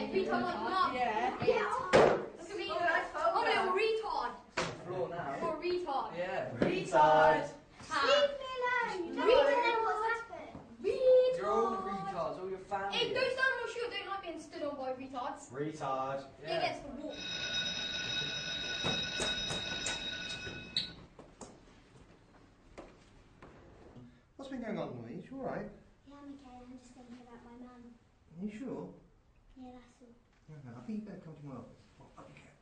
retard like your mum. Yeah. Look at me. I'm a little retard. Floor now. I'm a retard. Yeah. Retard. Leave me alone. You don't know what's happened. Retard. You're all retards, all your family. Hey, those down on shoot don't like being stood on by retards. Retard. They against the wall. What's been going on, Louise? You alright? Yeah, I'm okay. I'm just thinking about my mum. Are you sure? Yeah, that's all. Okay, I think you better come to my office. Okay.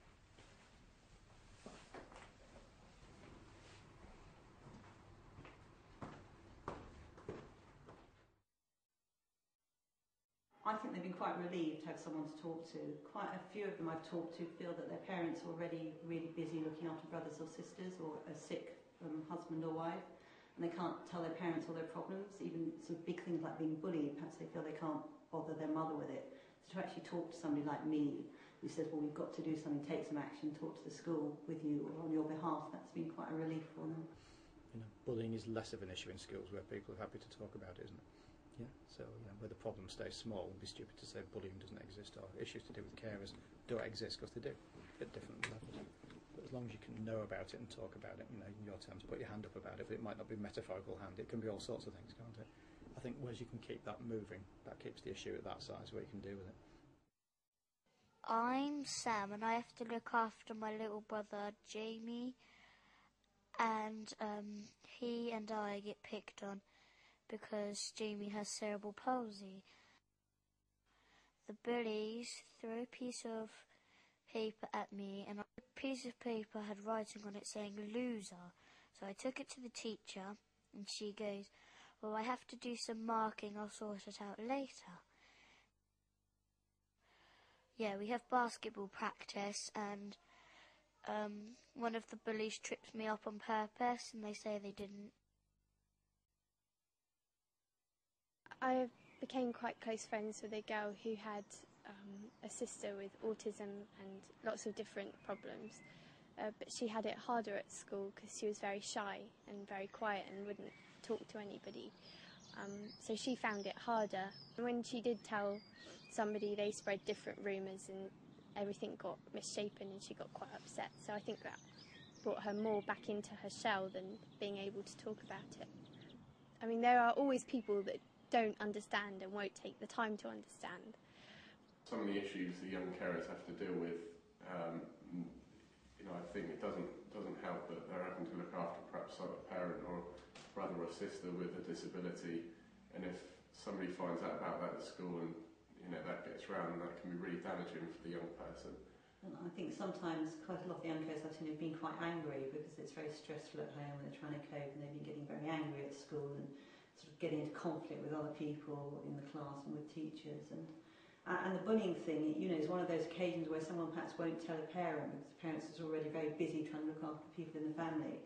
I think they've been quite relieved to have someone to talk to. Quite a few of them I've talked to feel that their parents are already really busy looking after brothers or sisters or a sick husband or wife, and they can't tell their parents all their problems, even sort of big things like being bullied. Perhaps they feel they can't bother their mother with it. So to actually talk to somebody like me who says, well, we've got to do something, take some action, talk to the school with you or on your behalf, that's been quite a relief for them. You know, bullying is less of an issue in schools where people are happy to talk about it, isn't it? Yeah, so where the problem stays small, it would be stupid to say bullying doesn't exist or issues to do with carers don't exist, because they do at different levels. But as long as you can know about it and talk about it, you know, in your terms, put your hand up about it, but it might not be a metaphorical hand, it can be all sorts of things, can't it? I think whereas you can keep that moving, that keeps the issue at that size where you can deal with it. I'm Sam and I have to look after my little brother Jamie, and he and I get picked on because Jamie has cerebral palsy. The bullies threw a piece of paper at me, and the piece of paper had writing on it saying loser. So I took it to the teacher and she goes, well, I have to do some marking, I'll sort it out later. Yeah, we have basketball practice, and one of the bullies trips me up on purpose and they say they didn't. I became quite close friends with a girl who had a sister with autism and lots of different problems, but she had it harder at school because she was very shy and very quiet and wouldn't talk to anybody. So she found it harder. When she did tell somebody, they spread different rumours and everything got misshapen and she got quite upset. So I think that brought her more back into her shell than being able to talk about it. I mean, there are always people that don't understand and won't take the time to understand. Some of the issues the young carers have to deal with, I think it doesn't help that they're having to look after perhaps a parent or brother or sister with a disability, and if somebody finds out about that at school and that gets round, that can be really damaging for the young person. And I think sometimes quite a lot of the young carers I've seen have been quite angry because it's very stressful at home and they're trying to cope, and they've been getting very angry at school and sort of getting into conflict with other people in the class and with teachers. And the bullying thing, is one of those occasions where someone perhaps won't tell a parent because the parents is already very busy trying to look after people in the family.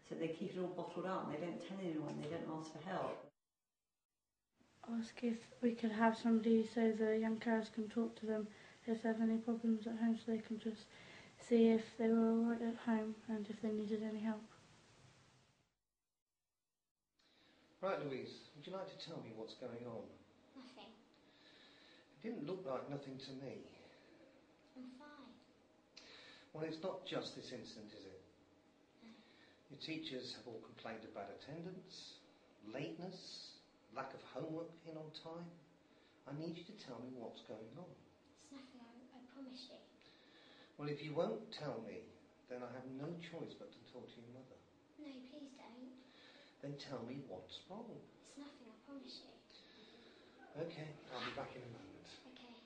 So they keep it all bottled up and they don't tell anyone, they don't ask for help. Ask if we could have somebody so the young carers can talk to them if they have any problems at home, so they can just see if they were alright at home and if they needed any help. Right, Louise, would you like to tell me what's going on? Nothing. It didn't look like nothing to me. I'm fine. Well, it's not just this incident, is it? No. Your teachers have all complained about attendance, lateness, lack of homework in on time. I need you to tell me what's going on. It's nothing, I promise you. Well, if you won't tell me, then I have no choice but to talk to your mother. No, please don't. Then tell me what's wrong. It's nothing, I promise you. Okay, I'll be back in a moment. Okay.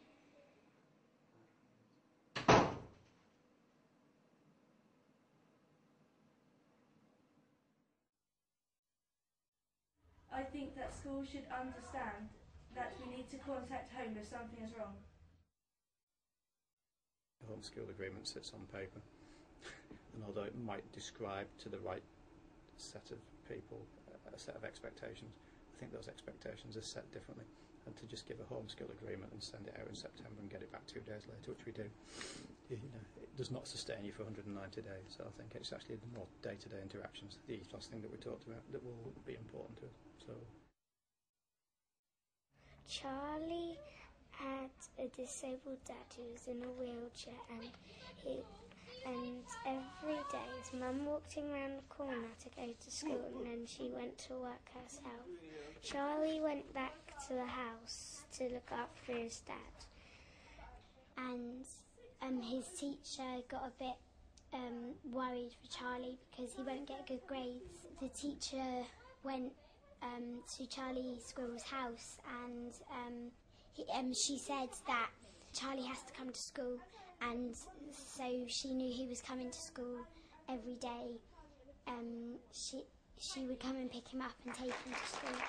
I think that schools should understand that we need to contact home if something is wrong. The home school agreement sits on paper, and although it might describe to the right set of people a set of expectations, I think those expectations are set differently. And to just give a home school agreement and send it out in September and get it back 2 days later, which we do, it does not sustain you for 190 days. So I think it's actually the more day-to-day interactions, the ethos thing that we talked about, that will be important to us. So Charlie had a disabled dad who was in a wheelchair, and every day his mum walked him round the corner to go to school, and then she went to work herself. Charlie went back to the house to look after his dad, and his teacher got a bit worried for Charlie because he won't get good grades. The teacher went to Charlie Squirrel's house, and she said that Charlie has to come to school, and so she knew he was coming to school every day. She would come and pick him up and take him to school.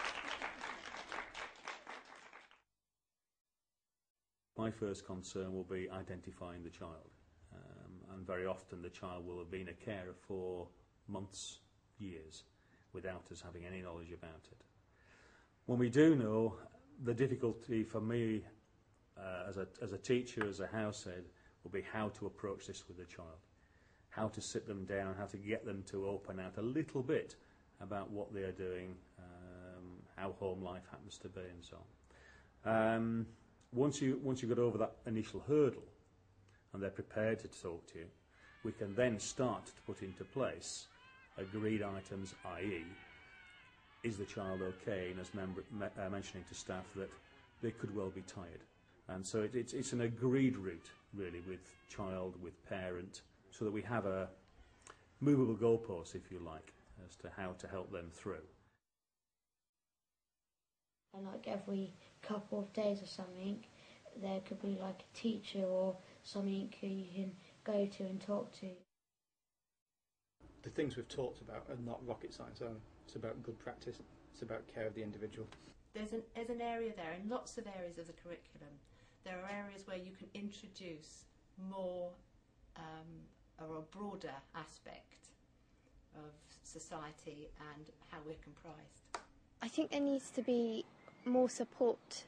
My first concern will be identifying the child, and very often the child will have been a carer for months, years, without us having any knowledge about it. When we do know, the difficulty for me as a teacher, as a house head, will be how to approach this with the child, how to sit them down, how to get them to open out a little bit about what they are doing, how home life happens to be, and so on. Once you get over that initial hurdle and they're prepared to talk to you, we can then start to put into place agreed items, i.e., is the child okay, and as mentioning to staff that they could well be tired. And so it's an agreed route, really, with child, with parent, so that we have a movable goalpost, if you like, as to how to help them through. And like every couple of days or something, there could be like a teacher or something you can go to and talk to. The things we've talked about are not rocket science only. It's about good practice. It's about care of the individual. There's an area there, in lots of areas of the curriculum. There are areas where you can introduce more or a broader aspect of society and how we're comprised. I think there needs to be more support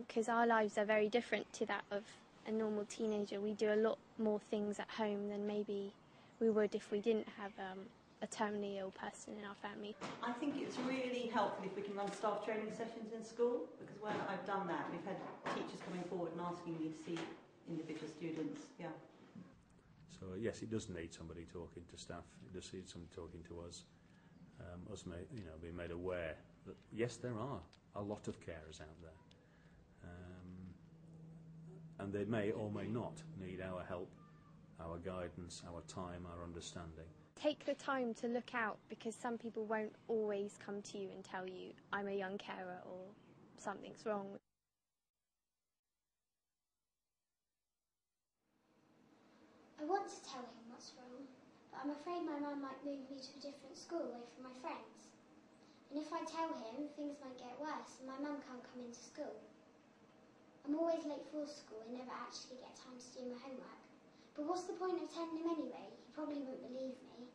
because our lives are very different to that of a normal teenager. We do a lot more things at home than maybe we would if we didn't have a terminally ill person in our family. I think it's really helpful if we can run staff training sessions in school, because when I've done that, we've had teachers coming forward and asking me to see individual students. Yeah. So yes, it does need somebody talking to staff. It does need somebody talking to us. Us, being made aware that yes, there are a lot of carers out there, and they may or may not need our help, our guidance, our time, our understanding. Take the time to look out, because some people won't always come to you and tell you, I'm a young carer or something's wrong. I want to tell him what's wrong, but I'm afraid my mum might move me to a different school away from my friends. And if I tell him, things might get worse and my mum can't come into school. I'm always late for school and never actually get time to do my homework. But what's the point of telling him anyway? He probably won't believe me.